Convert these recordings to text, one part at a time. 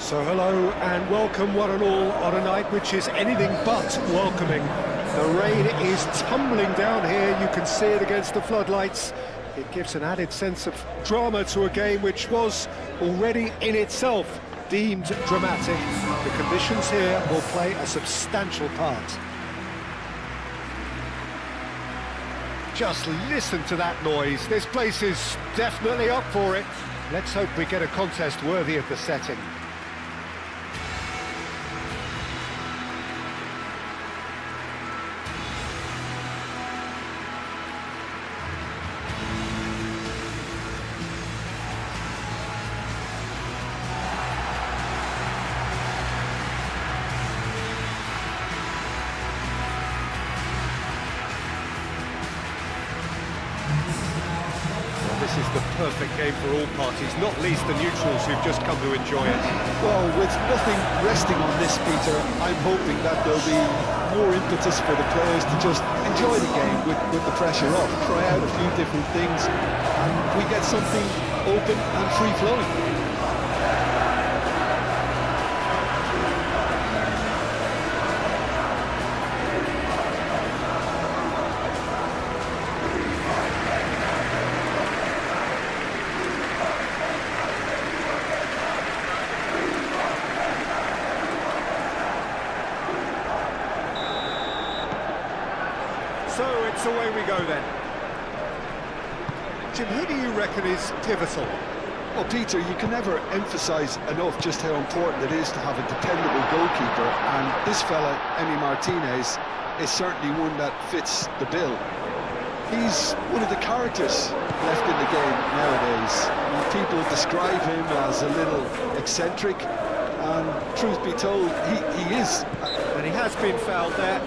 So hello and welcome one and all on a night which is anything but welcoming. The rain is tumbling down here, you can see it against the floodlights. It gives an added sense of drama to a game which was already in itself deemed dramatic. The conditions here will play a substantial part. Just listen to that noise, this place is definitely up for it. Let's hope we get a contest worthy of the setting. This is the perfect game for all parties, not least the neutrals who've just come to enjoy it. Well, with nothing resting on this, Peter, I'm hoping that there'll be more impetus for the players to just enjoy the game with the pressure off, try out a few different things, and we get something open and free-flowing. So it's away we go then. Jim, who do you reckon is pivotal? Well, Peter, you can never emphasise enough just how important it is to have a dependable goalkeeper, and this fella, Emi Martinez, is certainly one that fits the bill. He's one of the characters left in the game nowadays. People describe him as a little eccentric, and truth be told, he is. And he has been fouled there.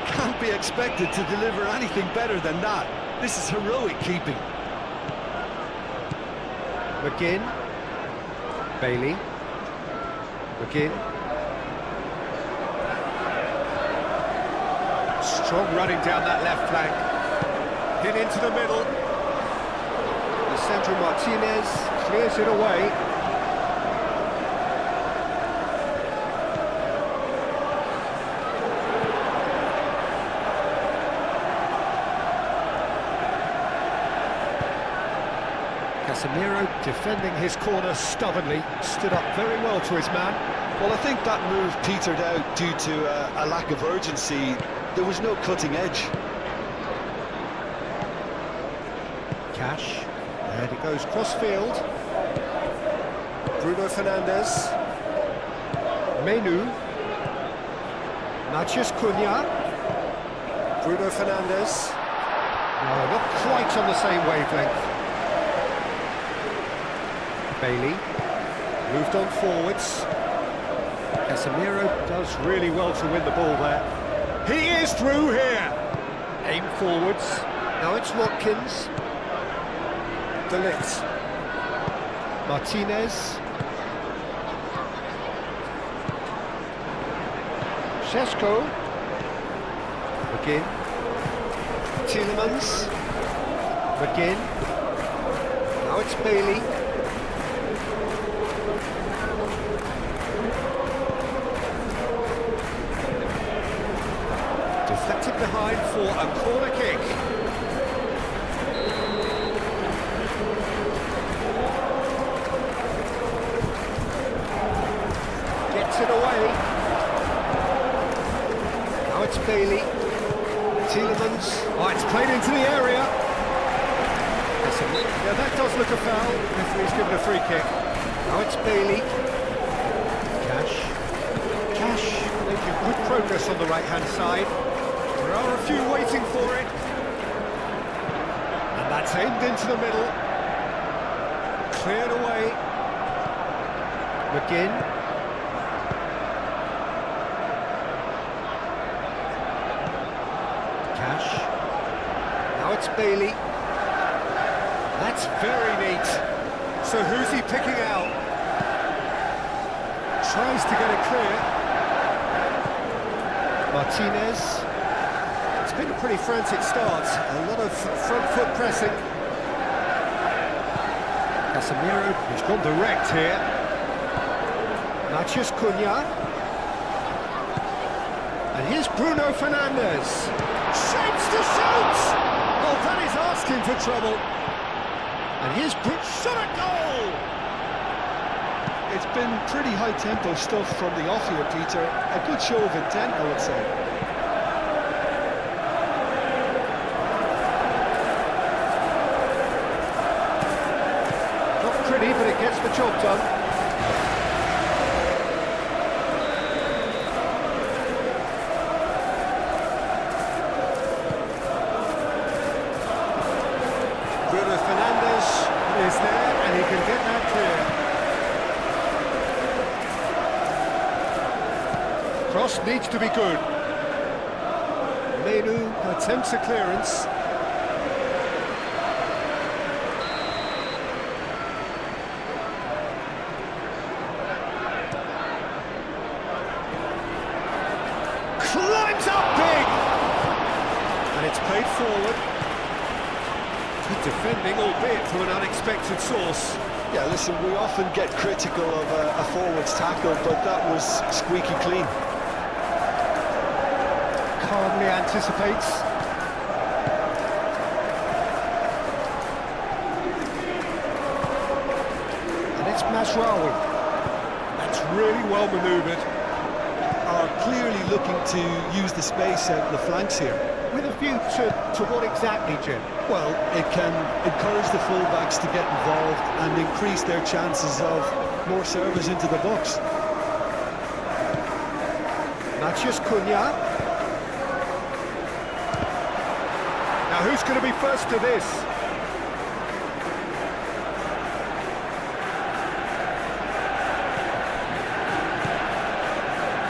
Can't be expected to deliver anything better than that. This is heroic keeping. McGinn. Bailey. McGinn. Strong running down that left flank. Hit into the middle. Lisandro Martinez clears it away. Casemiro defending his corner stubbornly, stood up very well to his man. Well, I think that move petered out due to a lack of urgency. There was no cutting edge. Cash, and it goes cross-field. Bruno Fernandes. Menu. Matheus Cunha. Bruno Fernandes. No, not quite on the same wavelength. Bailey, moved on forwards. Casemiro does really well to win the ball there. He is through here. Aim forwards. Now it's Watkins. De Ligt. Martinez. Šeško. McGinn. Tielemans. McGinn. Now it's Bailey. Deflected behind for a corner kick. Gets it away. Now it's Bailey. Tielemans. Oh, it's played into the area. Yeah, that does look a foul. Referee's given a free kick. Now it's Bailey. Cash making good progress on the right-hand side. There are a few waiting for it. And that's aimed into the middle. Cleared away. McGinn. It's Bailey. That's very neat. So who's he picking out? Tries to get it clear. Martinez. It's been a pretty frantic start. A lot of front foot pressing. Casemiro, he's gone direct here. Matheus Cunha. And here's Bruno Fernandes. Shapes to shoot! Oh, that is asking for trouble. And here's shot at goal! It's been pretty high-tempo stuff from the off here, Peter. A good show of intent, I would say. Not pretty, but it gets the job done. Bruno Fernandes is there, and he can get that clear. Cross needs to be good. Menu attempts a clearance. Climbs up big! And it's played forward. Good defending, albeit from an unexpected source. Yeah, listen, we often get critical of a forward's tackle, but that was squeaky clean. Calmly anticipates. And it's Masraoui. That's really well manoeuvred. Are clearly looking to use the space out the flanks here. With a view to what exactly, Jim? Well, it can encourage the fullbacks to get involved and increase their chances of more service into the box. Matheus Cunha. Now who's going to be first to this?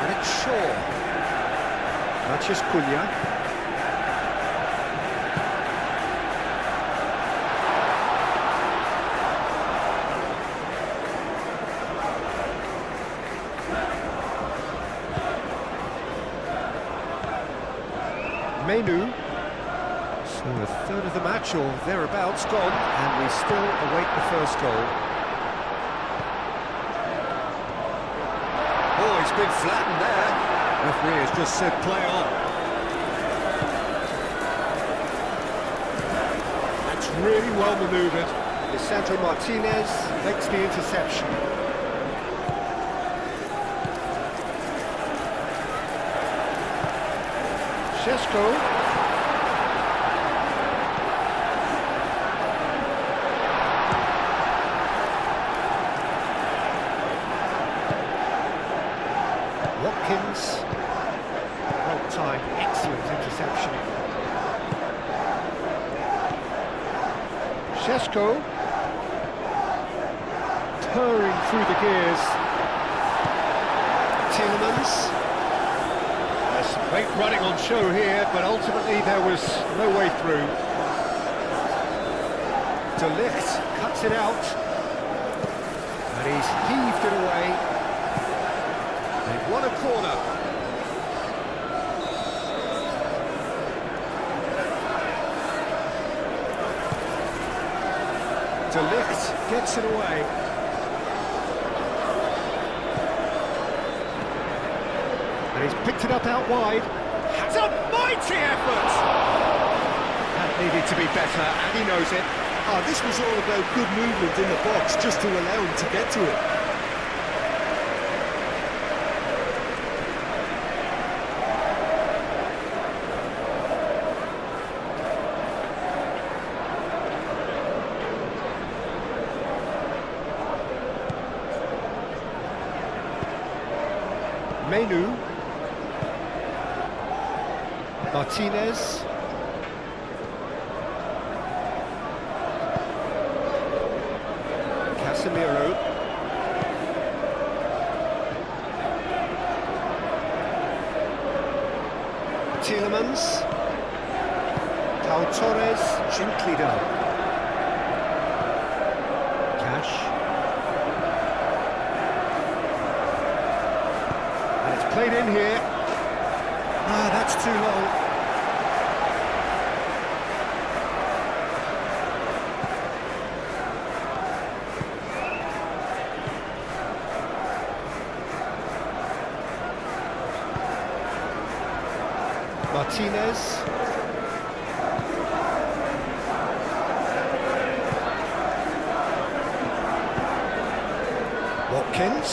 And it's Shaw. Matheus Cunha. Menu, so a third of the match or thereabouts gone, and we still await the first goal. Oh, he's been flattened there. Referee has just said play on. That's really well manoeuvred. Lisandro Martinez makes the interception. Šeško. Watkins. Well timed, excellent interception. Šeško. Purring through the gears. Tielemans. Great running on show here, but ultimately there was no way through. De Ligt cuts it out, and he's heaved it away. They've won a corner. De Ligt gets it away. And he's picked it up out wide. It's a mighty effort! That needed to be better, and he knows it. Oh, this was all about good movement in the box, just to allow him to get to it. Menu. Martinez. Casemiro. Tielemans. Pau Torres, gently done. Cash. And it's played in here. Ah, that's too long. Martinez. Watkins.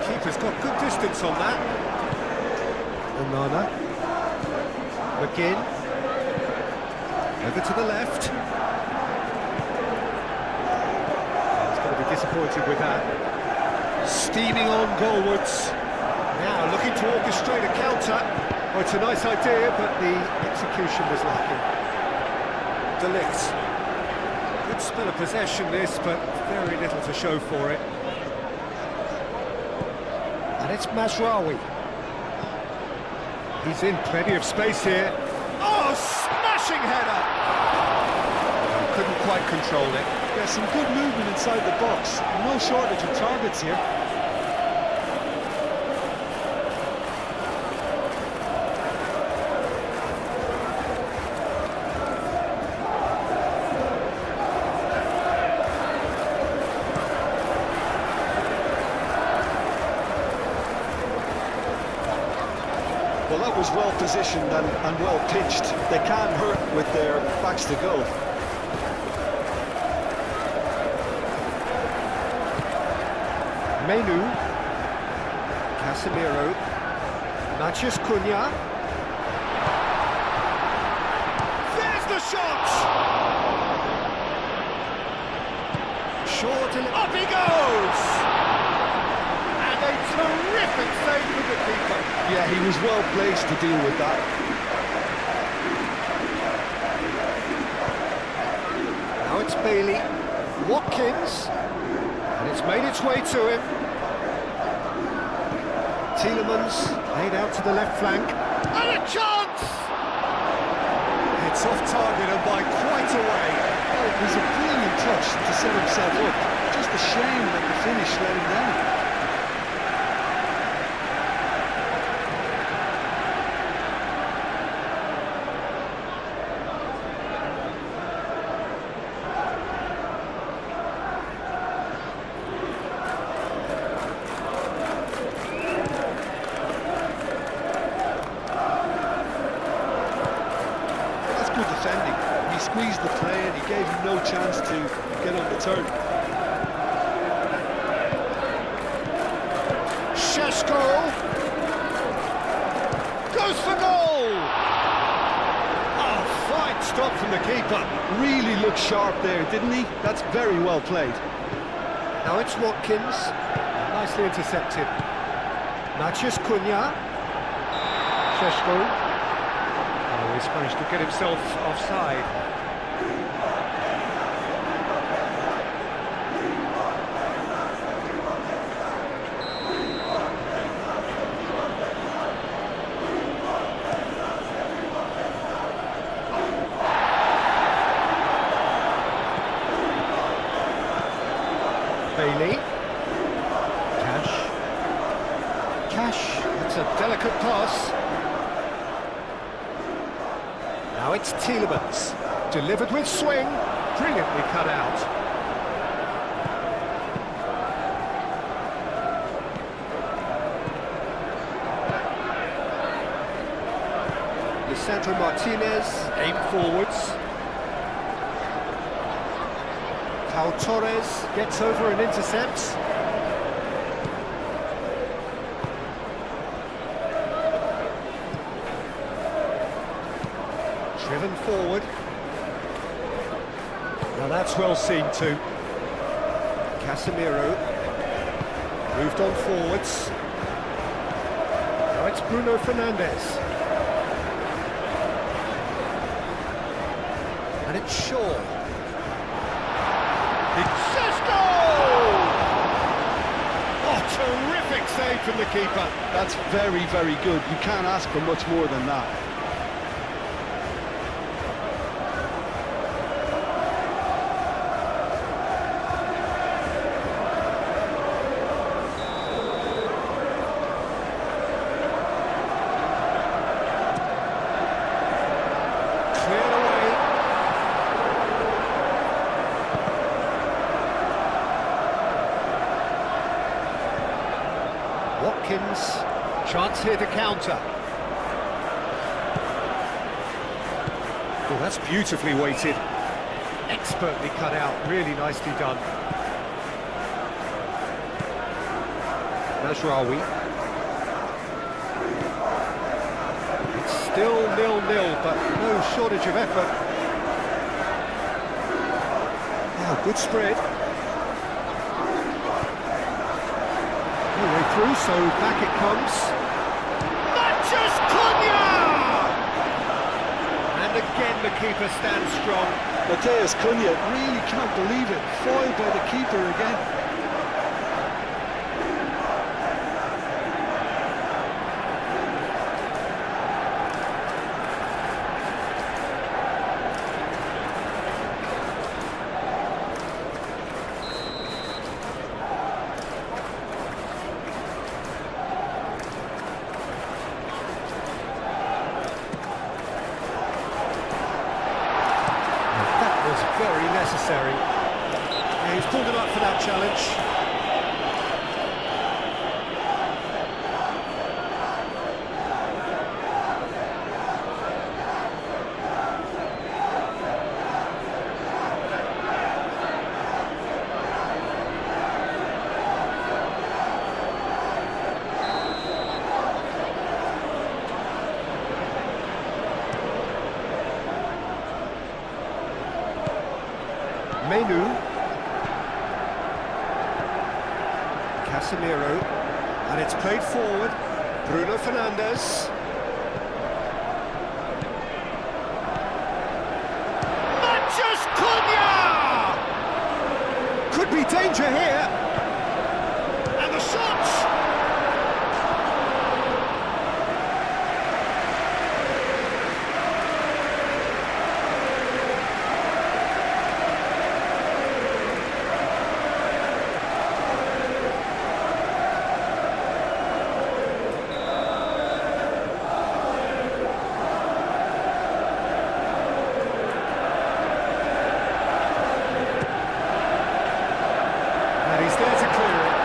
Keeper's got good distance on that. Onana. McGinn. Over to the left. He's going to be disappointed with that. Steaming on goalwards. Now looking to orchestrate a counter. Oh, it's a nice idea, but the execution was lacking. De Ligt. Good spell of possession this, but very little to show for it. And it's Mazraoui. He's in plenty of space here. Oh, smashing header! Couldn't quite control it. Yeah, some good movement inside the box. No shortage of targets here. Well, that was well positioned and well pitched. They can't hurt with their backs to goal. Menu, Casemiro, Matheus Cunha. There's the shot! Short and up he goes! And a terrific save from the keeper. Yeah, he was well placed to deal with that. Now it's Bailey, Watkins. And it's made its way to him. Tielemans laid out to the left flank. And a chance! It's off target and by quite a way. Oh, it was a brilliant touch to set himself up. Just a shame that the finish let him down. Good defending. He squeezed the play and he gave him no chance to get on the turn. Šeško goes for goal! Oh, fine stop from the keeper. Really looked sharp there, didn't he? That's very well played. Now it's Watkins, nicely intercepted. Matheus Cunha. Šeško. He's managed to get himself offside. Bailey. Cash. That's a delicate pass. Now it's Tielemans, delivered with swing, brilliantly cut out. Lisandro Martinez, aim forwards. Pau Torres gets over and intercepts. Driven forward. Now that's well seen too. Casemiro moved on forwards. Now it's Bruno Fernandes. And it's Shaw. It's Šeško! Oh, terrific save from the keeper. That's very, very good. You can't ask for much more than that. Cleared away. Watkins, chance here to counter. Oh, that's beautifully weighted. Expertly cut out, really nicely done. Mazraoui. It's still 0-0, but no shortage of effort. Oh, good spread. All the way through, so back it comes. Matches Cunha! And again the keeper stands strong. Mateus Cunha, really can't believe it. Foiled by the keeper again. Very necessary. Yeah, he's pulled it up for that challenge. Menu, Casemiro, and it's played forward. Bruno Fernandes. Matches Cunha! Could be danger here. And the shots! He's there to clear it.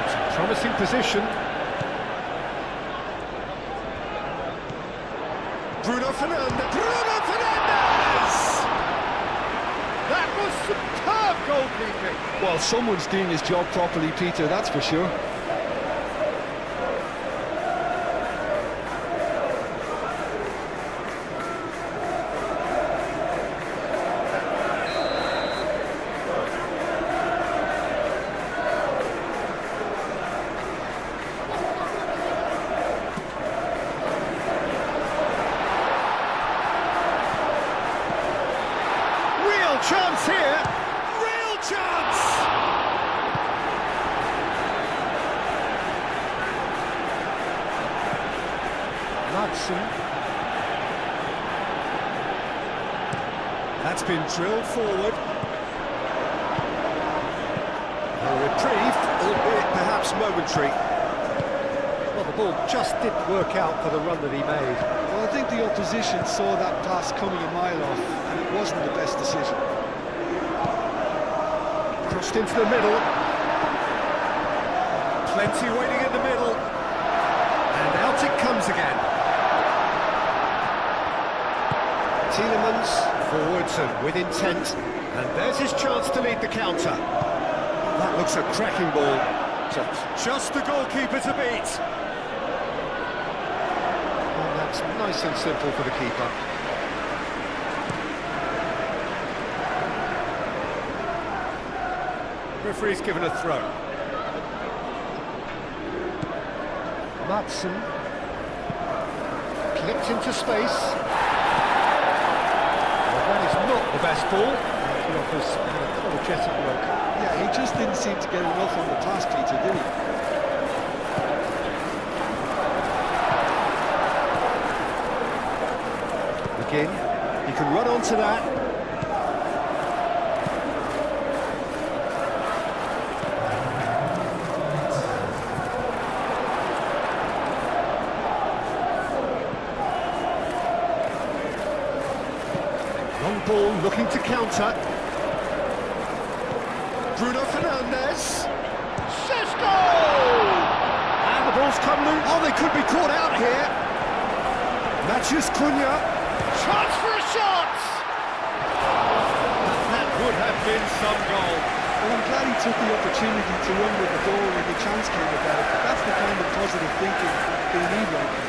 It's a promising position. Bruno Fernandes! Bruno Fernandes! That was superb goalkeeping. Well, someone's doing his job properly, Peter, that's for sure. Chance here, real chance! Madsen. That's been drilled forward. A reprieve, albeit perhaps momentary. Well, the ball just didn't work out for the run that he made. Well, I think the opposition saw that pass coming a mile off, and it wasn't the best decision. Crossed into the middle. Plenty waiting in the middle. And out it comes again. Tielemans forwards and with intent. And there's his chance to lead the counter. That looks a cracking ball. Just the goalkeeper to beat. And that's nice and simple for the keeper. Referee's given a throw. Madsen clipped into space. Well, that is not the best ball. He offers an energetic look. Yeah, he just didn't seem to get enough on the pass, Peter, did he? Again, he can run onto that. Long ball looking to counter. Bruno Fernandes. Sesko! And the ball's come loose. Oh, they could be caught out here. Matheus Cunha. Chance for a shot! That would have been some goal. Well, I'm glad he took the opportunity to run with the ball when the chance came about. That's the kind of positive thinking they need right now.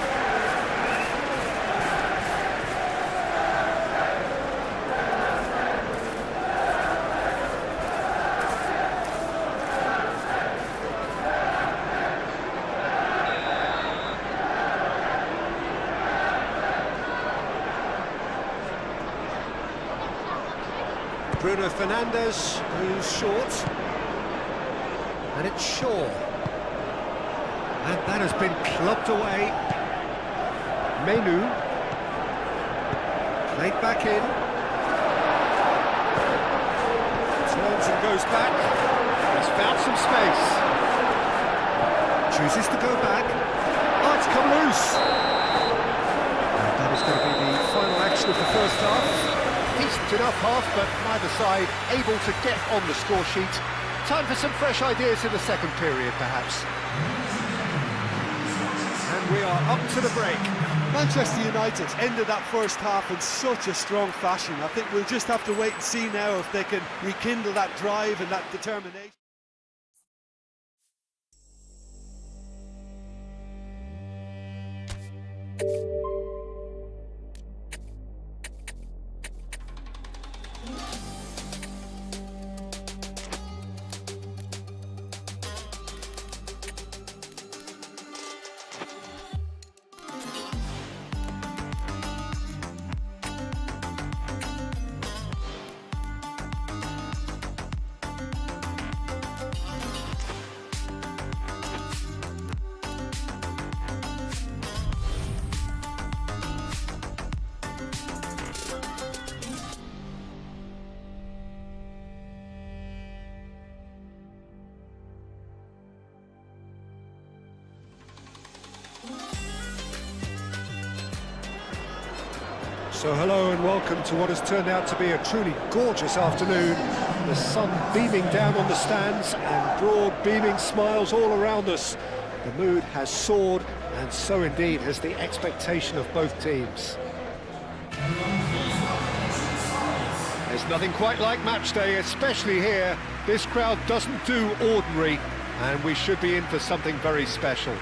Bruno Fernandes, who's short, and it's Shaw, and that has been clubbed away. Menu, played back in, turns and goes back, has found some space, chooses to go back, oh, it's come loose, and that is going to be the final action of the first half. Decent enough half, but neither side able to get on the score sheet. Time for some fresh ideas in the second period, perhaps. And we are up to the break. Manchester United ended that first half in such a strong fashion. I think we'll just have to wait and see now if they can rekindle that drive and that determination. So hello and welcome to what has turned out to be a truly gorgeous afternoon. The sun beaming down on the stands and broad beaming smiles all around us. The mood has soared, and so indeed has the expectation of both teams. There's nothing quite like match day, especially here. This crowd doesn't do ordinary, and we should be in for something very special.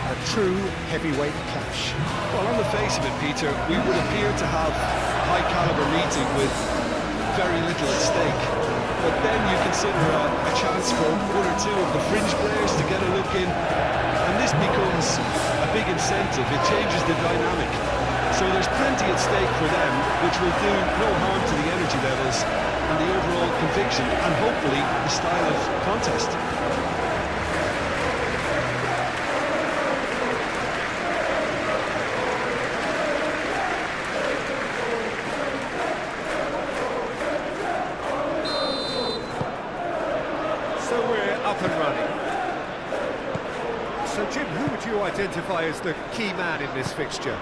A true heavyweight clash. Well, on the face of it, Peter, we would appear to have a high-caliber meeting with very little at stake. But then you consider a chance for one or two of the fringe players to get a look in, and this becomes a big incentive. It changes the dynamic. So there's plenty at stake for them, which will do no harm to the energy levels and the overall conviction, and hopefully the style of contest. Up and running. So Jim, who would you identify as the key man in this fixture?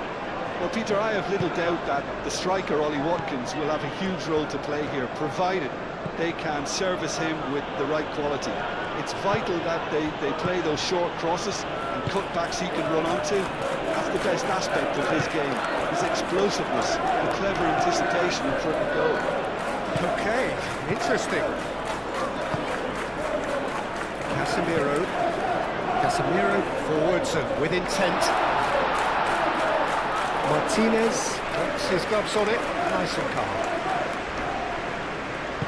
Well, Peter, I have little doubt that the striker Ollie Watkins will have a huge role to play here, provided they can service him with the right quality. It's vital that they play those short crosses and cutbacks he can run onto. That's the best aspect of his game, his explosiveness, the clever anticipation in front of goal. Okay, interesting. Casemiro forwards and with intent. Martinez puts his gloves on it, nice and calm.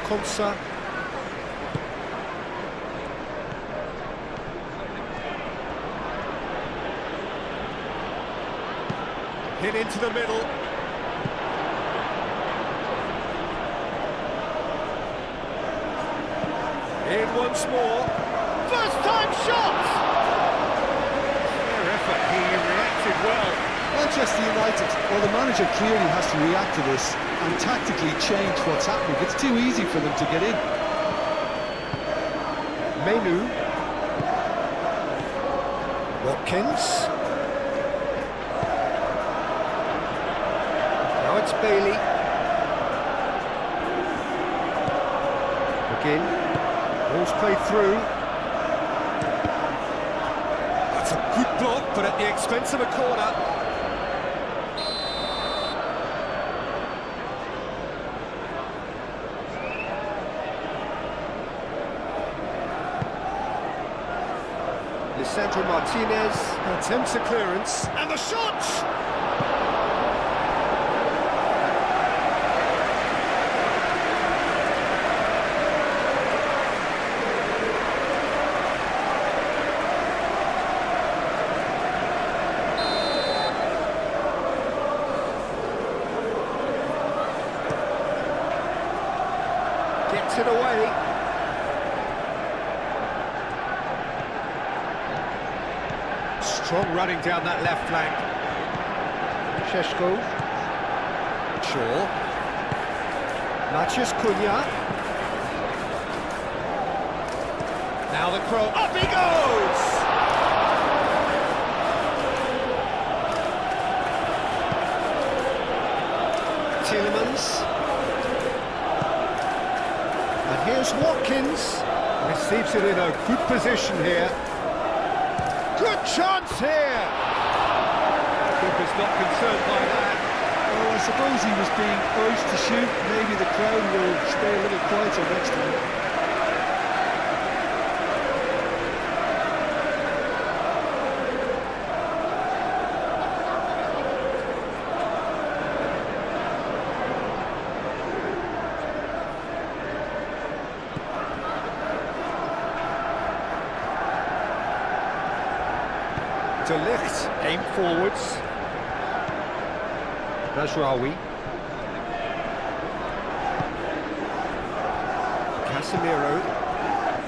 Konsa. Hit into the middle. In once more. First time shot! Fair effort, he reacted well. Manchester United, well, the manager clearly has to react to this and tactically change what's happening. It's too easy for them to get in. Menu. Watkins. Now it's Bailey. Again. Ball's played through. That's a good block, but at the expense of a corner. Lisandro Martinez attempts a clearance, and the shot! Gets it away. Strong running down that left flank. Sheshko. Shaw. Maciej Cunha. Now the cross. Up he goes! Tielemans. And here's Watkins. Receives it in a good position here. Good chance here! Keeper's not concerned by that. Well, I suppose he was being urged to shoot. Maybe the crowd will stay a little quieter next time. De Ligt, aim forwards. Rajraoui. Casemiro.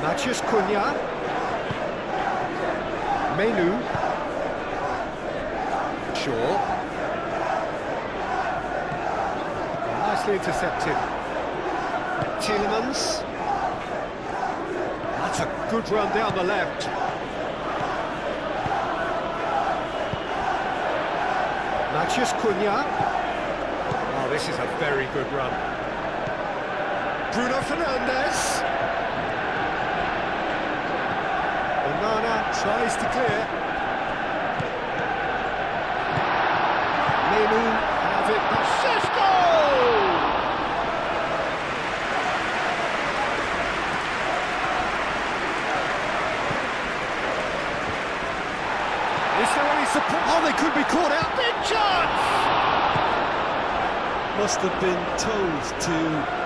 Maciej Cunha. Menu. Shaw. Nicely intercepted. Tielemans. That's a good run down the left. Maciej Cunha. Oh, this is a very good run. Bruno Fernandes. Onana tries to clear. Menu have it. Sheshko! Is there any support? Oh, they could be caught out. Big chance! Must have been told to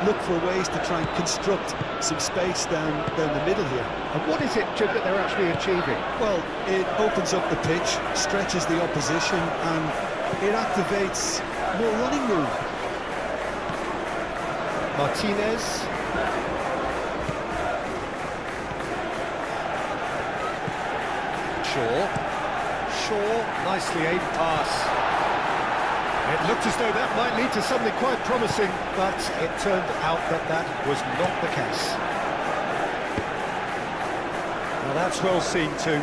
look for ways to try and construct some space down the middle here. And what is it, Jim, that they're actually achieving? Well, it opens up the pitch, stretches the opposition, and it activates more running room. Martinez. Shaw, nicely aimed pass. It looked as though that might lead to something quite promising, but it turned out that that was not the case. Now that's well seen too.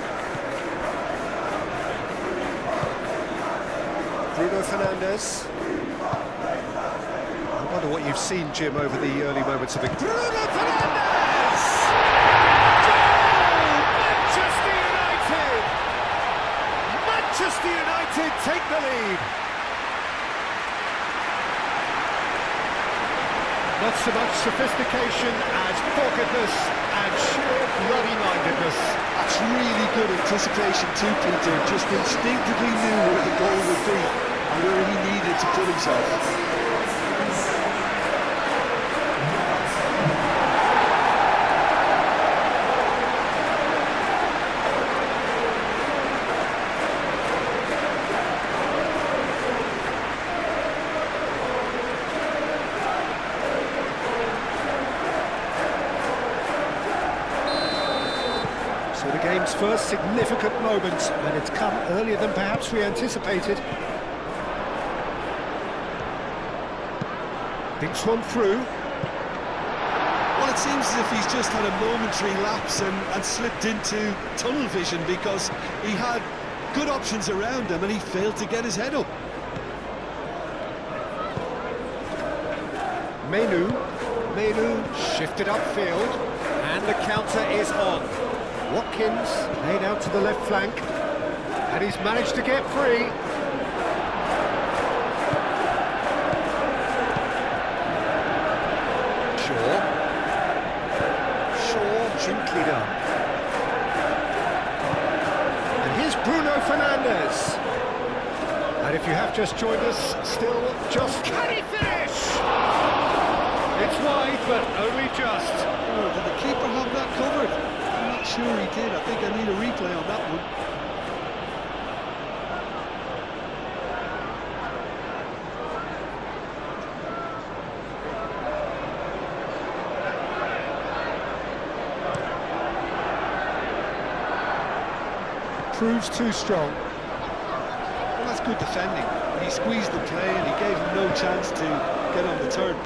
Bruno Fernandes. I wonder what you've seen, Jim, over the early moments of it. Bruno Fernandes! Goal! Manchester United! Manchester United take the lead. Not so much sophistication as doggedness and sheer bloody-mindedness. That's really good anticipation too, Peter. Just instinctively knew where the goal would be and where he needed to put himself. So the game's first significant moment, and it's come earlier than perhaps we anticipated. Thinks one through. Well, it seems as if he's just had a momentary lapse and slipped into tunnel vision, because he had good options around him and he failed to get his head up. Menu shifted upfield, and the counter is on. Watkins laid out to the left flank, and he's managed to get free. Shaw, gently done. And here's Bruno Fernandes. And if you have just joined us, still just... Can he finish? It's wide, but only just. Oh, did the keeper have that covered? I'm not sure he did. I think I need a replay on that one. Proves too strong. Well, that's good defending. He squeezed the play and he gave him no chance to get on the turn.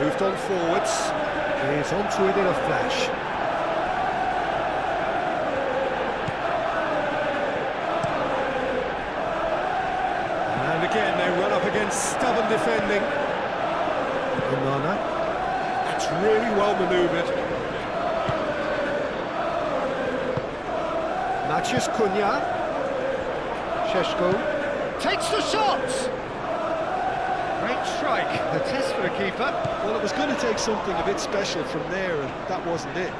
Moved on forwards. He's onto it in a flash. And again they run up against stubborn defending. Onana. That's really well manoeuvred. Maciej Cunha. Šeško takes the shot. Great strike, the test for the keeper. Well, it was going to take something a bit special from there, and that wasn't it.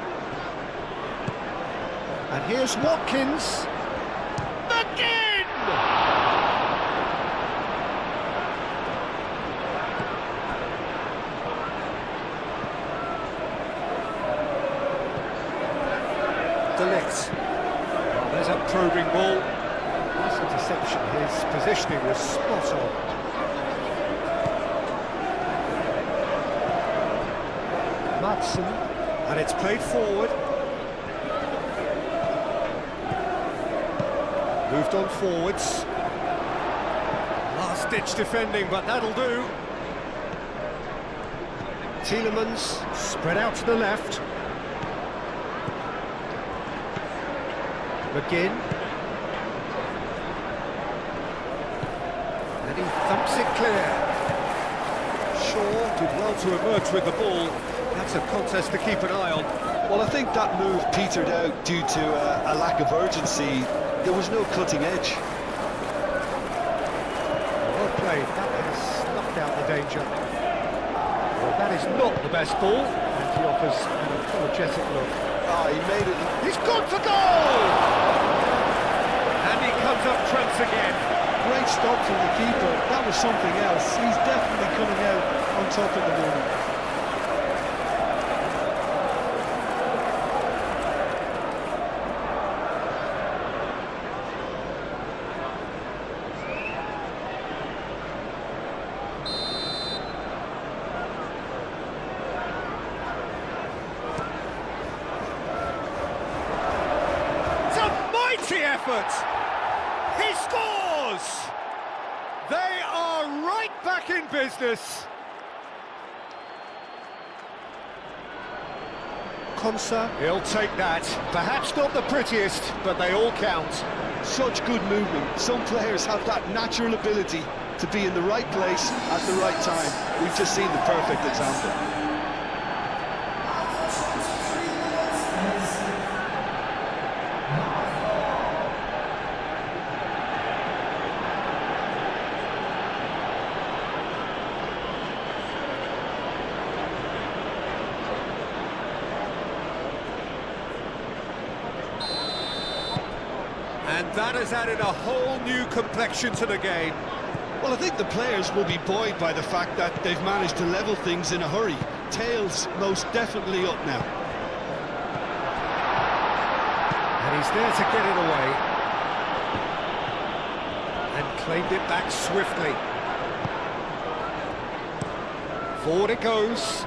And here's Watkins. Again! Delict. Oh, there's a probing ball. Nice interception. His positioning was spot on. And it's played forward. Moved on forwards. Last-ditch defending, but that'll do. Tielemans spread out to the left. McGinn. And he thumps it clear. Shaw did well to emerge with the ball. That's a contest to keep an eye on. Well, I think that move petered out due to a lack of urgency. There was no cutting edge. Well played. That has snuffed out the danger. Well, that is not the best ball. And he offers an apologetic look. Ah, he made it. He's gone for goal! And he comes up trumps again. Great stop from the keeper. That was something else. He's definitely coming out on top of the moment. Effort. He scores! They are right back in business. Konsa, he'll take that. Perhaps not the prettiest, but they all count. Such good movement. Some players have that natural ability to be in the right place at the right time. We've just seen the perfect example. And that has added a whole new complexion to the game. Well, I think the players will be buoyed by the fact that they've managed to level things in a hurry. Tails most definitely up now. And he's there to get it away. And claimed it back swiftly. Forward it goes.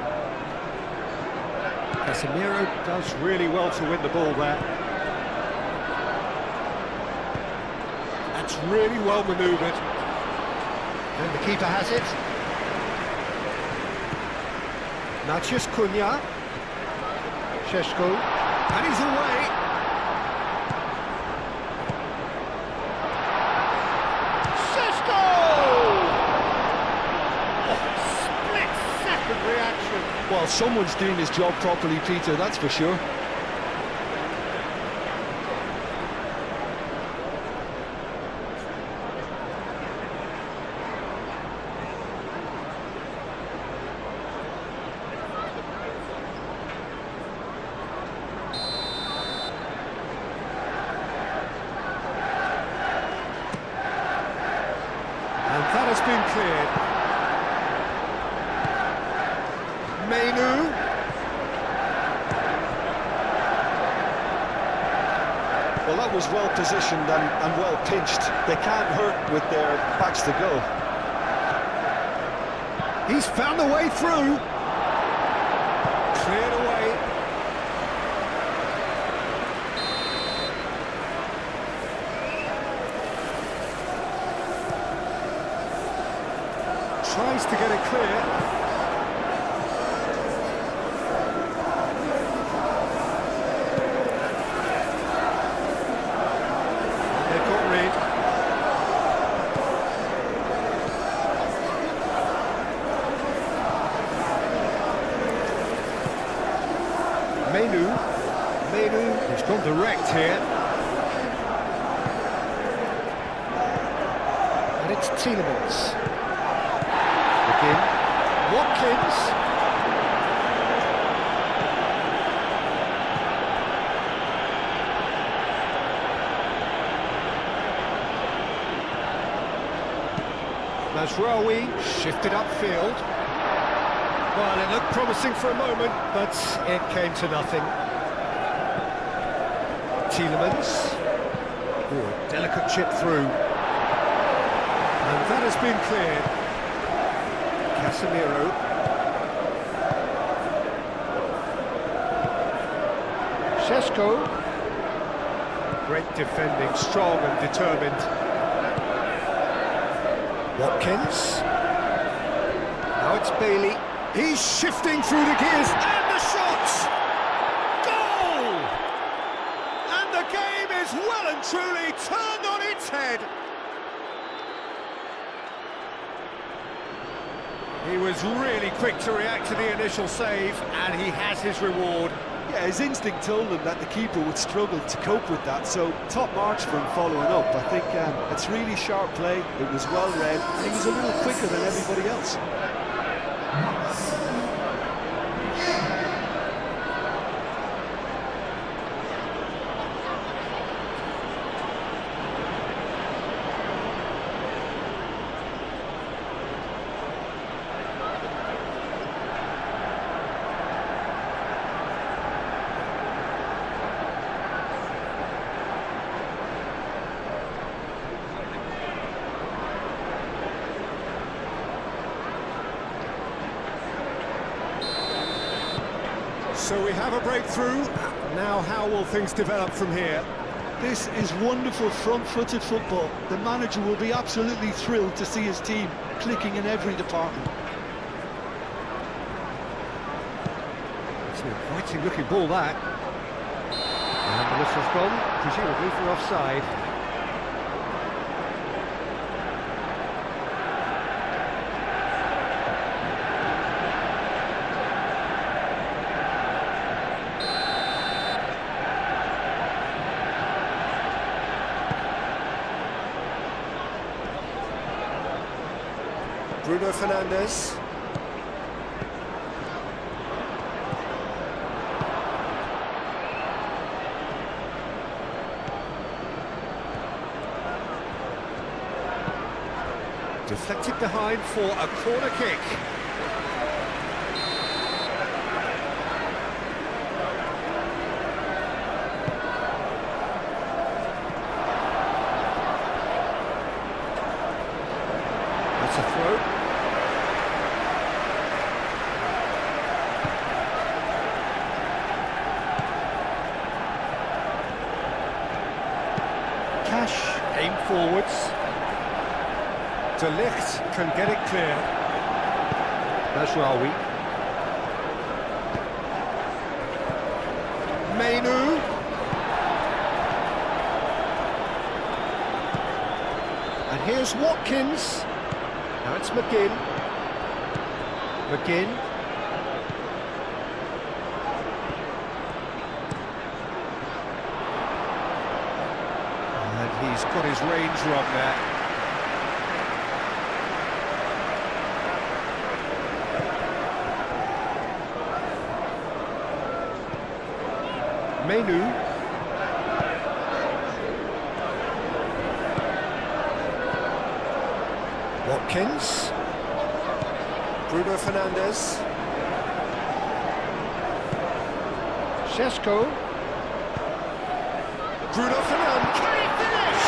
Casemiro does really well to win the ball there. That's really well manoeuvred. And the keeper has it. Maciej Cunha. Šeško. And he's away. Šeško! Oh, split-second reaction. Well, someone's doing his job properly, Peter, that's for sure. That has been cleared. Mainu. Well, that was well positioned and well pinched. They can't hurt with their backs to go. He's found the way through. Cleared away. Tries to get it clear. They've got rid. Mainu, he's gone direct here. And it's Tielemans. Watkins. Mazraoui shifted upfield. Well, it looked promising for a moment, but it came to nothing. Tielemans. Oh, delicate chip through. And that has been cleared. Casemiro. Šeško. Great defending, strong and determined. Watkins. Now it's Bailey. He's shifting through the gears, and the shot! Goal! And the game is well and truly turned on its head. He was really quick to react to the initial save, and he has his reward. Yeah, his instinct told him that the keeper would struggle to cope with that, so top marks for him following up. I think it's really sharp play, it was well read, and he was a little quicker than everybody else. So we have a breakthrough. Now how will things develop from here? This is wonderful front-footed football. The manager will be absolutely thrilled to see his team clicking in every department. It's an inviting looking ball, that. And the whistle's gone, presumably for offside. Bruno Fernandes. Deflected behind for a corner kick. That's a throw. Cash, aim forwards. De Ligt can get it clear. Mazraoui. Mainu. And here's Watkins. Now it's McGinn. McGinn. And he's got his range wrong there. Mainu. Watkins. Bruno Fernandes. Šeško. Bruno Fernandes. Can he finish?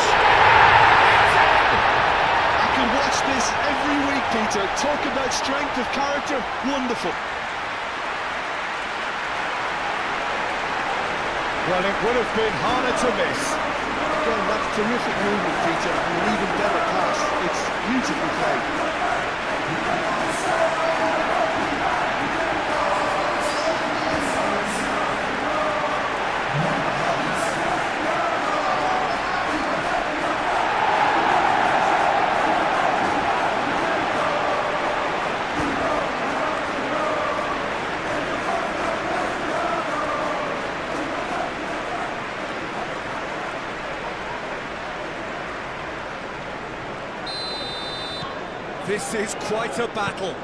I can watch this every week, Peter. Talk about strength of character. Wonderful. Well, it would have been harder to miss. Again, that's terrific movement, Peter, and an even better pass. It's beautifully played. This is quite a battle.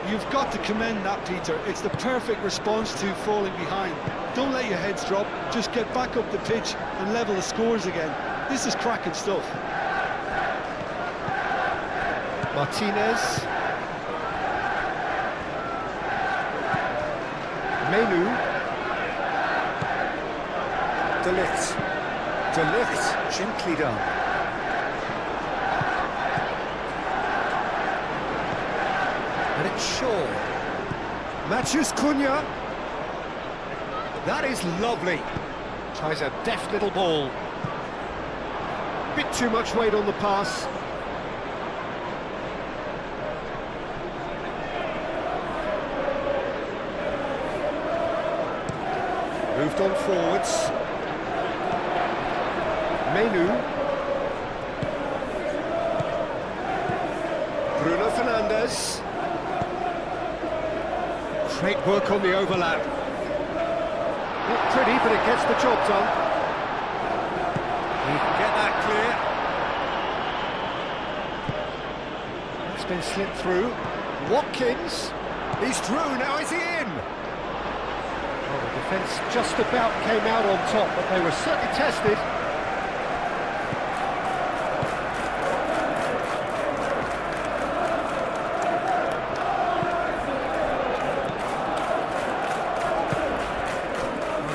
You've got to commend that, Peter. It's the perfect response to falling behind. Don't let your heads drop, just get back up the pitch and level the scores again. This is cracking stuff. Martinez. Mainu. De Ligt. De Ligt, gently done. And it's Shaw. Matches Cunha. That is lovely. Tries a deft little ball. Bit too much weight on the pass. Moved on forwards. Mainu. Bruno Fernandes. Great work on the overlap. Not pretty, but it gets the job done. He can get that clear. It's been slipped through. Watkins. He's through, now is he in? Well, the defence just about came out on top, but they were certainly tested.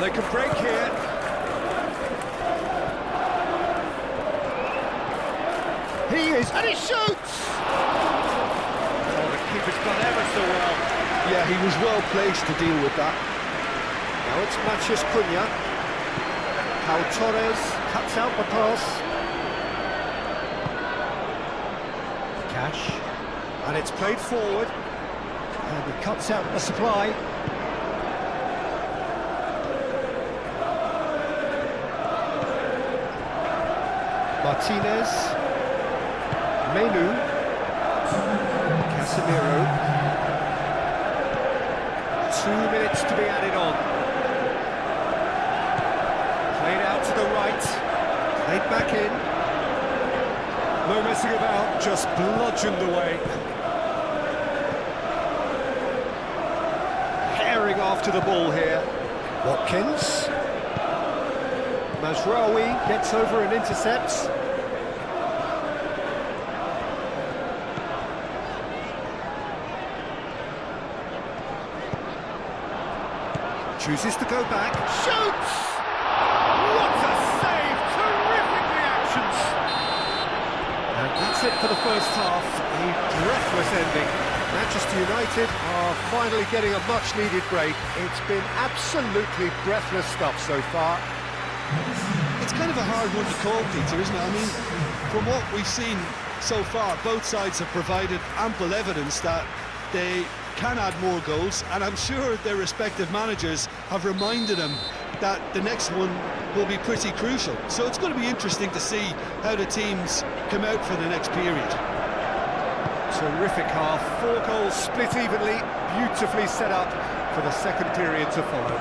They can break here. He is, and he shoots! Oh, the keeper's done ever so well. Yeah, he was well placed to deal with that. Now it's Matches Cunha. Pau Torres cuts out the pass. Cash. And it's played forward. And he cuts out the supply. Martinez, Mainu, Casemiro. 2 minutes to be added on. Played out to the right, played back in. No messing about, just bludgeoned away. Herring after the ball here. Watkins. Mazraoui gets over and intercepts. Chooses to go back, shoots! What a save! Terrific reactions! And that's it for the first half, a breathless ending. Manchester United are finally getting a much-needed break. It's been absolutely breathless stuff so far. It's kind of a hard one to call, Peter, isn't it? I mean, from what we've seen so far, both sides have provided ample evidence that they can add more goals, and I'm sure their respective managers have reminded them that the next one will be pretty crucial. So it's going to be interesting to see how the teams come out for the next period. Terrific half, 4 goals split evenly, beautifully set up for the second period to follow.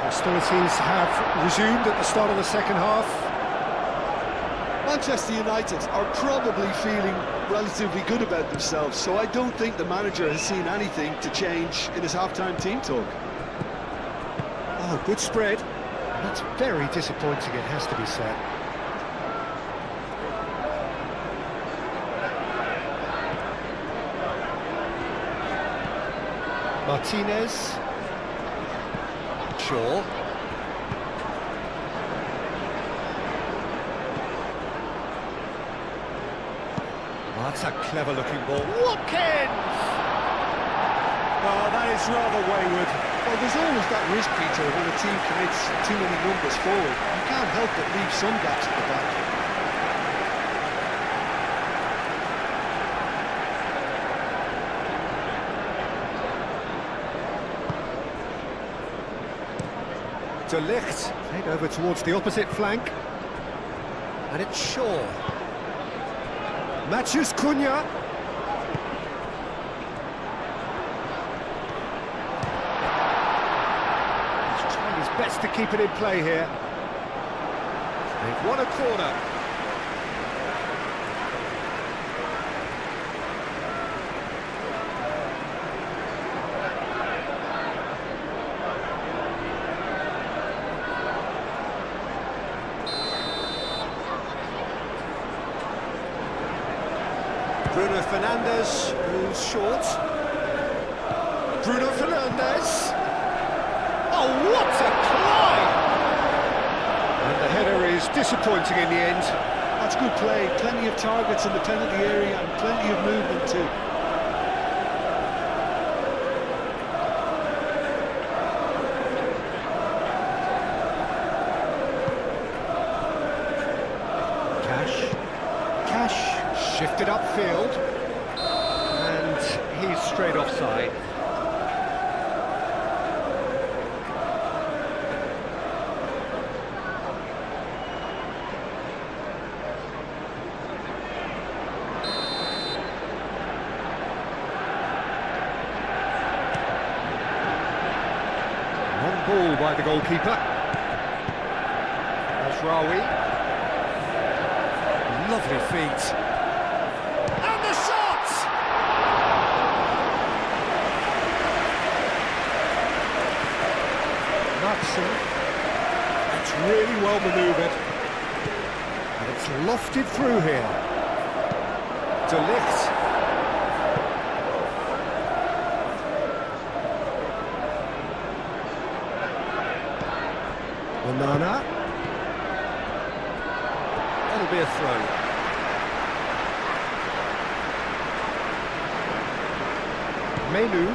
Hostilities have resumed at the start of the second half. Manchester United are probably feeling relatively good about themselves, so I don't think the manager has seen anything to change in his half-time team talk. Oh, good spread. That's very disappointing, it has to be said. Martinez. Shaw. Oh, that's a clever-looking ball. Watkins! Oh, that is rather wayward. Well, there's always that risk, Peter, when a team commits too many numbers forward. You can't help but leave some gaps at the back. De Ligt, played over towards the opposite flank. And it's Shaw. Matches Cunha. He's trying his best to keep it in play here. They've won a corner. Bruno Fernandes, who's short. Bruno Fernandes. Oh, what a climb! And the header is disappointing in the end. That's good play. Plenty of targets in the penalty area and plenty of movement too. Cash shifted upfield, and he's straight offside. Long ball by the goalkeeper. Ashrawi. Lovely feet. And the shot! Matson. It's really well manoeuvred. And it's lofted through here. De Ligt. Banana. That'll be a throw. Menu.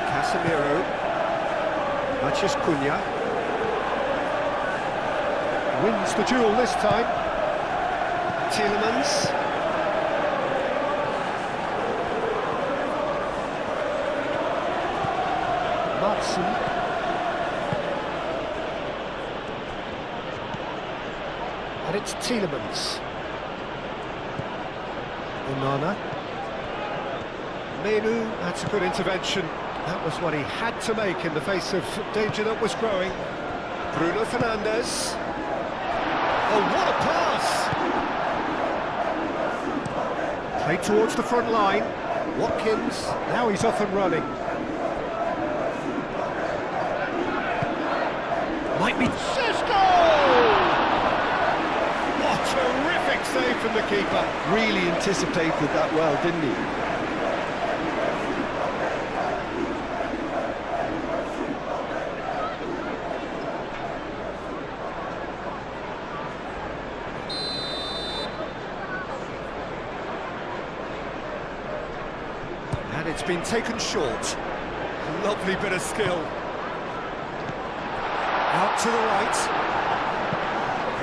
Casemiro. Matches Cunha. Wins the duel this time. Tielemans. Matson. And it's Tielemans. Onana. Menu, that's a good intervention. That was what he had to make in the face of danger that was growing. Bruno Fernandes. Oh, what a pass! Played towards the front line. Watkins, now he's off and running. Might be Cisco! What terrific save from the keeper. Really anticipated that well, didn't he? And it's been taken short. Lovely bit of skill. Out to the right.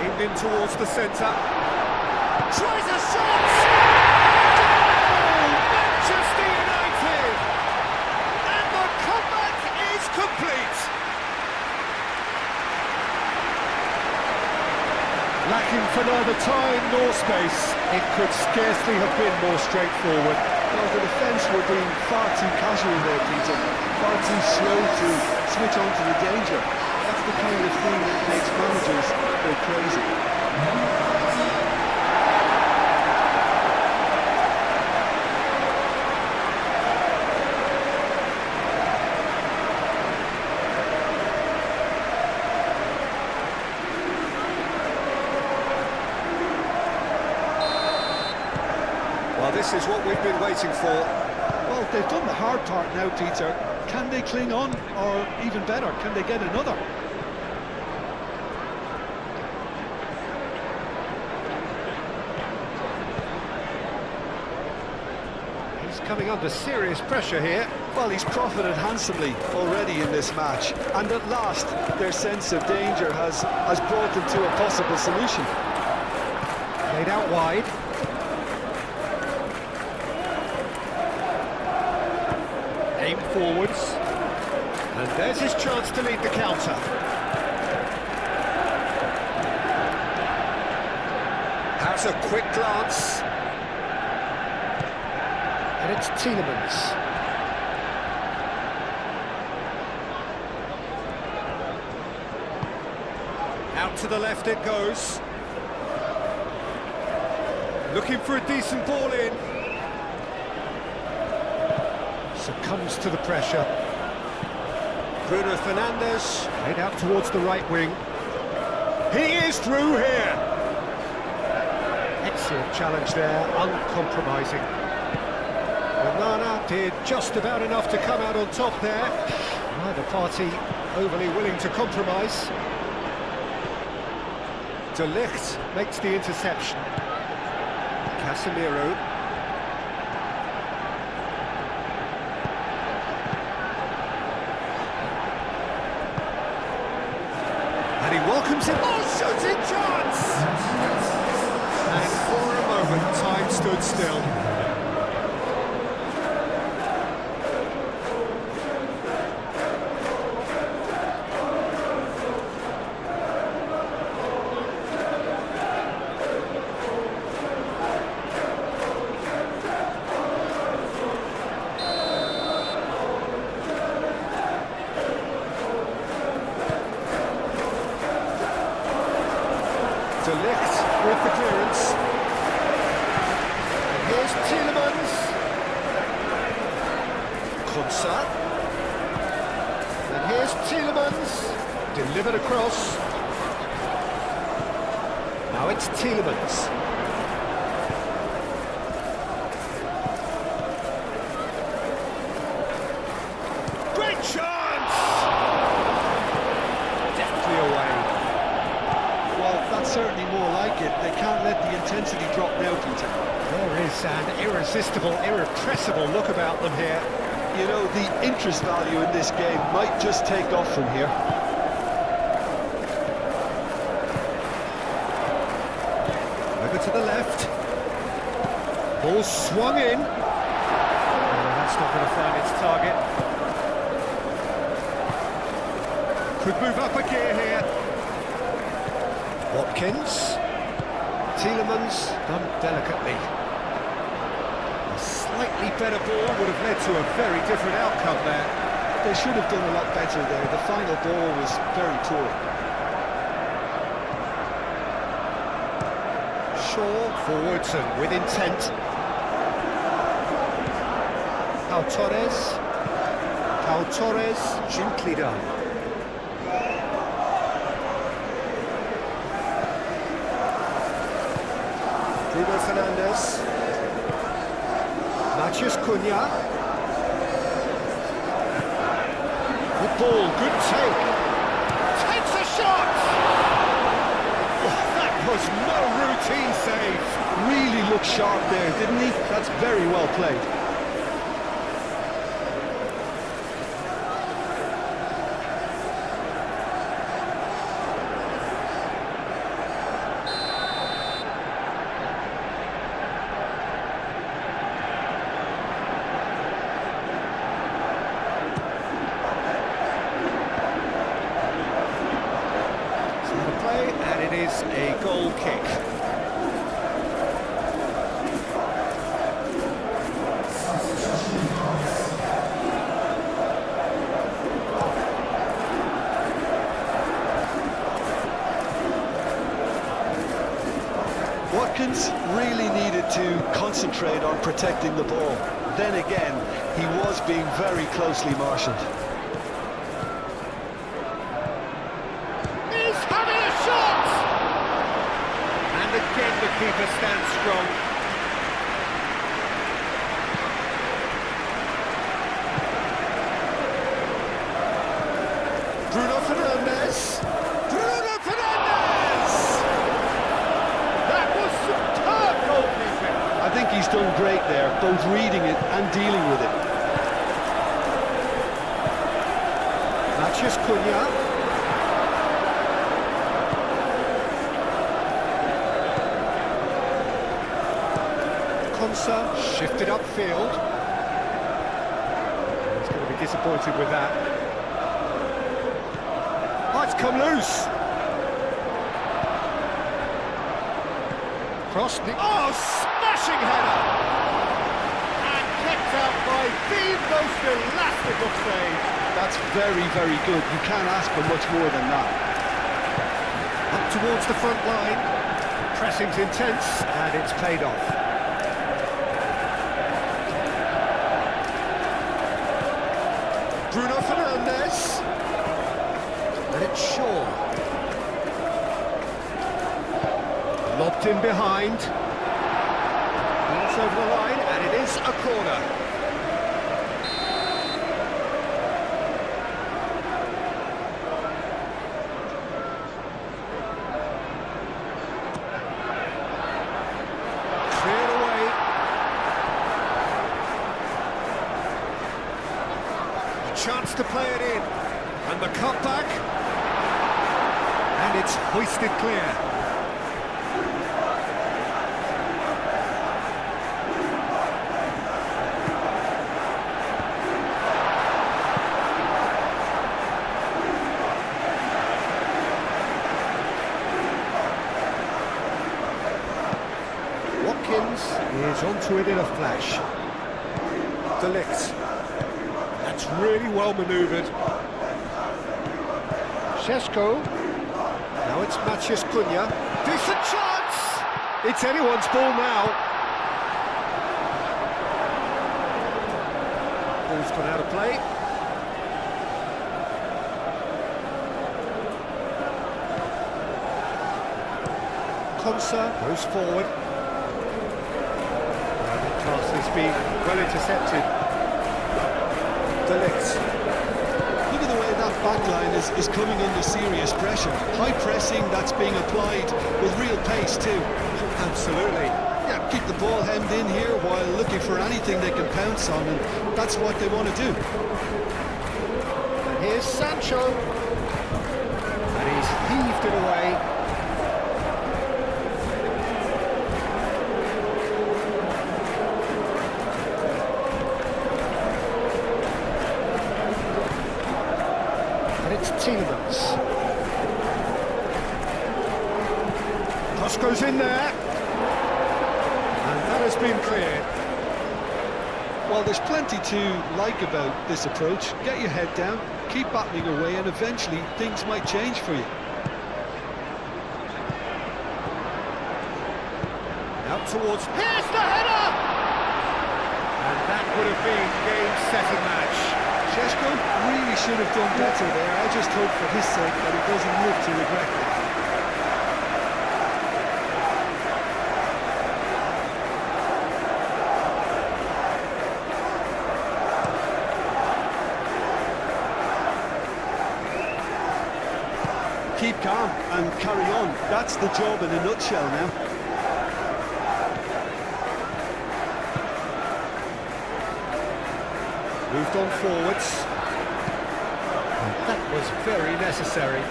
Aimed in towards the centre. Tries a shot! Goal! Manchester United! And the comeback is complete! Lacking for neither time nor space, it could scarcely have been more straightforward. Well, the defence were being far too casual there, Peter. Far too slow to switch on to the danger. That's the kind of thing that makes managers go crazy. Well, this is what we've been waiting for. Well, they've done the hard part now, Peter. Can they cling on, or even better, can they get another? He's coming under serious pressure here. Well, he's profited handsomely already in this match, and at last their sense of danger has brought them to a possible solution. Played out wide. Aim forwards. And there's his chance to lead the counter. Has a quick glance. And it's Tielemans. Out to the left it goes. Looking for a decent ball in. Succumbs to the pressure. Bruno Fernandes, head out towards the right wing. He is through here. Excellent challenge there, uncompromising. Onana did just about enough to come out on top there. Neither party overly willing to compromise. De Ligt makes the interception. Casemiro. And he welcomes him. Oh, shooting chance! And for a moment, time stood still. De Ligt with the clearance. And here's Tielemans. Konsa. And here's Tielemans. Delivered across. Now it's Tielemans. Great chance! Deftly away. That's certainly more like it. They can't let the intensity drop now, Peter. There is an irresistible, irrepressible look about them here. You know, the interest value in this game might just take off from here. Over to the left. Ball swung in. Oh, that's not going to find its target. Could move up a gear here. Watkins. Tielemans done delicately. A slightly better ball would have led to a very different outcome there. They should have done a lot better there. The final ball was very poor. Shaw forwards and with intent. Pau Torres, gently done. Fernandez. Matheus Cunha. Good ball, good take. Takes a shot! Oh, that was no routine save. Really looked sharp there, didn't he? That's very well played. And it is a goal kick. Watkins really needed to concentrate on protecting the ball. Then again, he was being very closely marshalled. Again, the keeper stands strong. Bruno Fernandez. Bruno Fernandez! That was superb goalkeeping. I think he's done great there, both reading it and dealing with it. Matheus Cunha. Shifted upfield. He's going to be disappointed with that. Oh, it's come loose. Cross. Oh, smashing header! And kept out by the most elastic of saves. That's very, very good. You can't ask for much more than that. Up towards the front line. Pressing's intense, and it's paid off. Bruno Fernandez, and it's Shaw. Lobbed in behind. Balls over the line, and it is a corner. Cleared away. Chance to play it in, and the cutback, and it's hoisted clear. Watkins is onto it in a flash. Delict. That's really well manoeuvred. Šeško. Now it's Matheus Cunha. Decent chance! It's anyone's ball now. Ball's gone out of play. Konsa goes forward. The pass has been well intercepted. Look at the way that back line is coming under serious pressure. High pressing that's being applied with real pace too. Absolutely. Yeah, keep the ball hemmed in here while looking for anything they can pounce on, and that's what they want to do. And here's Sancho. And he's heaved it away. It's Tielemans. Cross goes in there. And that has been cleared. Well, there's plenty to like about this approach. Get your head down, keep battling away, and eventually things might change for you. Out towards... Here's the header! And that would have been game, set and match. Šeško really should have done better there. I just hope for his sake that he doesn't live to regret it. keep calm and carry on. That's the job in a nutshell now. Moved on forwards. That was very necessary.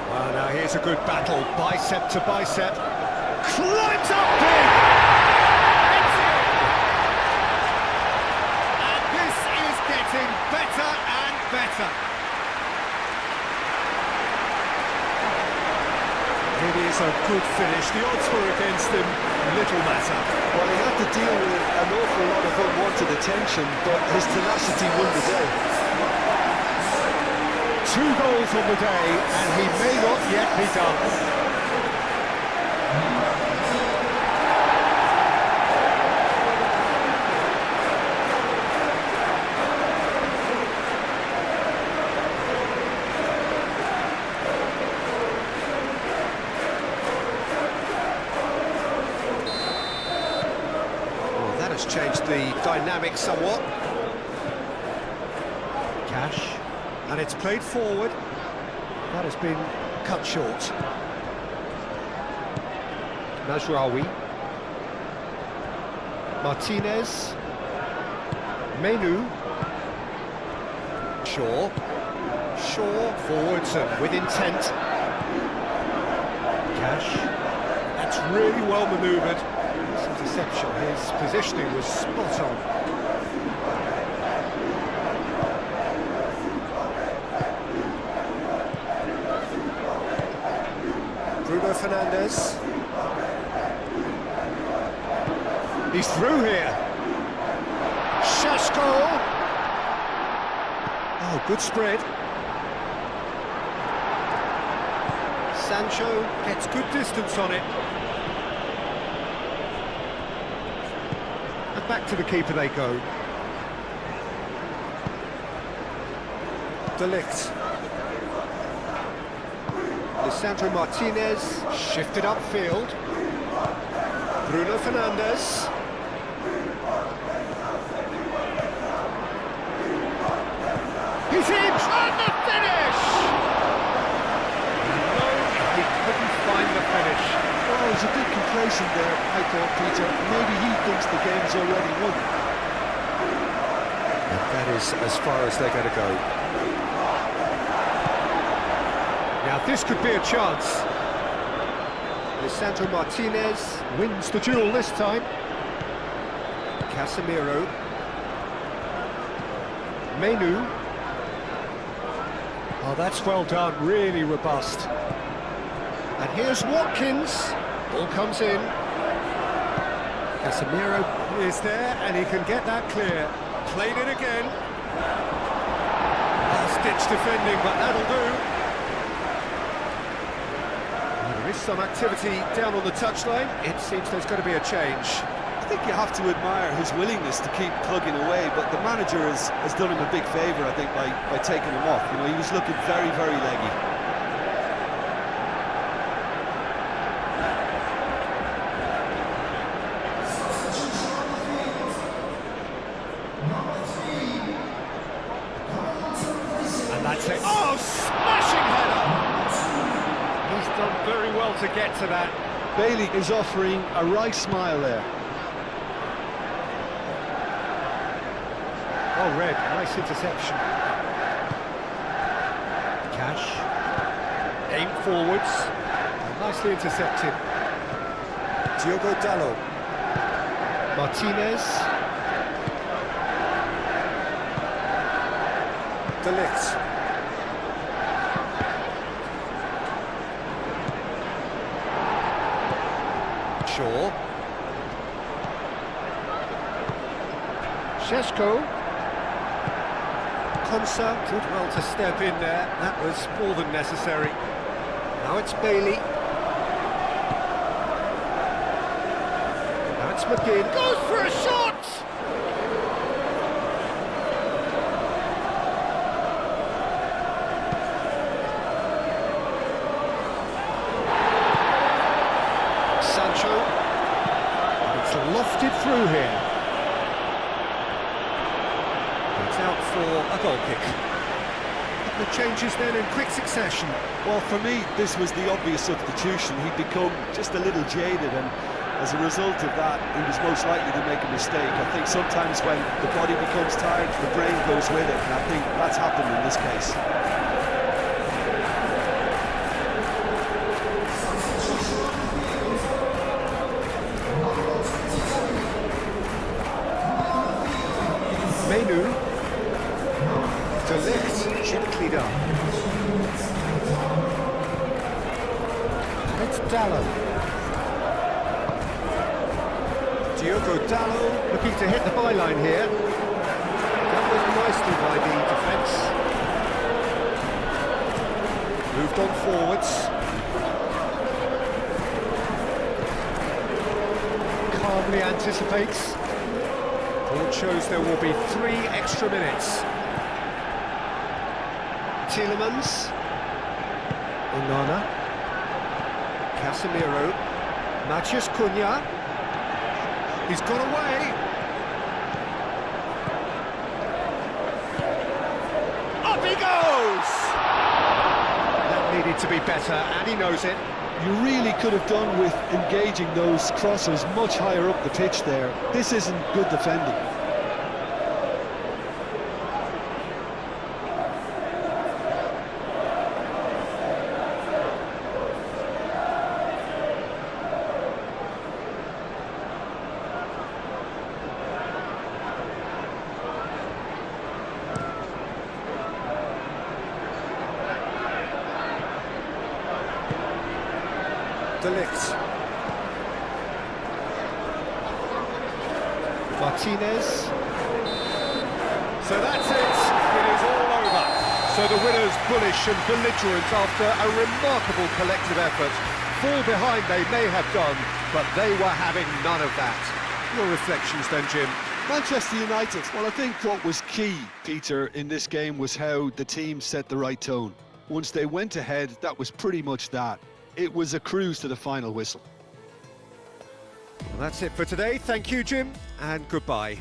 Well, now here's a good battle, bicep to bicep. Climbs up big! It's in! And this is getting better and better. It is a good finish. The odds were against him, little matter. Well, he had to deal with an awful lot of unwanted attention, but his tenacity won the day. 2 goals on the day, and he may not yet be done. Well, that has changed the dynamic somewhat. Cash. And it's played forward. That has been cut short. Mazraoui. Martinez. Menu. Shaw. Shaw forwards and with intent. Cash. That's really well manoeuvred. This interception, his positioning was spot on. Bruno Fernandes. He's through here. Šeško. Oh, good spread. Sancho gets good distance on it. And back to the keeper they go. De Ligt. Lisandro Martinez, shifted upfield. Bruno Fernandes. He's in! And the finish! No, he couldn't find the finish. Oh, he's a bit complacent there, I thought, Peter. Maybe he thinks the game's already won. And that is as far as they're going to go. Now this could be a chance. Lisandro Martinez wins the duel this time. Casemiro. Menu. Oh, that's well done, really robust. And here's Watkins. Ball comes in. Casemiro is there and he can get that clear. Played it again. Last-ditch defending, but that'll do. There is some activity down on the touchline. It seems there's going to be a change. I think you have to admire his willingness to keep plugging away, but the manager has done him a big favour, I think, by taking him off. You know, he was looking very, very leggy. And that's it. Oh, smashing header! He's done very well to get to that. Bailey is offering a right smile there. Oh, Red, nice interception. Cash. Aim forwards. Nicely intercepted. Diogo Dalot. Martinez. De Ligt. Shaw. Šeško. Konsa did well to step in there. That was more than necessary. Now it's Bailey. Now it's McGinn. Goes for a shot! Sancho. It's lofted through here. a goal kick. The changes then in quick succession. Well, for me, this was the obvious substitution. He'd become just a little jaded, and as a result of that, he was most likely to make a mistake. I think sometimes when the body becomes tired, the brain goes with it, and I think that's happened in this case. Menu. De Ligt, gently done. It's Dallo. Diogo Dallo looking to hit the byline here. That was nicely by the defence. Moved on forwards. Calmly anticipates. Well, it shows there will be 3 extra minutes. Tielemans. Onana. Casemiro. Matheus Cunha. He's got away. Up he goes! That needed to be better, and he knows it. You really could have done with engaging those crosses much higher up the pitch there. This isn't good defending. De Ligt. Martinez. So that's it. It is all over. So the winners bullish and belligerent after a remarkable collective effort. Fall behind they may have done, but they were having none of that. Your reflections then, Jim? Manchester United, well, I think what was key, Peter, in this game was how the team set the right tone. Once they went ahead, that was pretty much that. It was a cruise to the final whistle. Well, that's it for today. Thank you, Jim, and goodbye.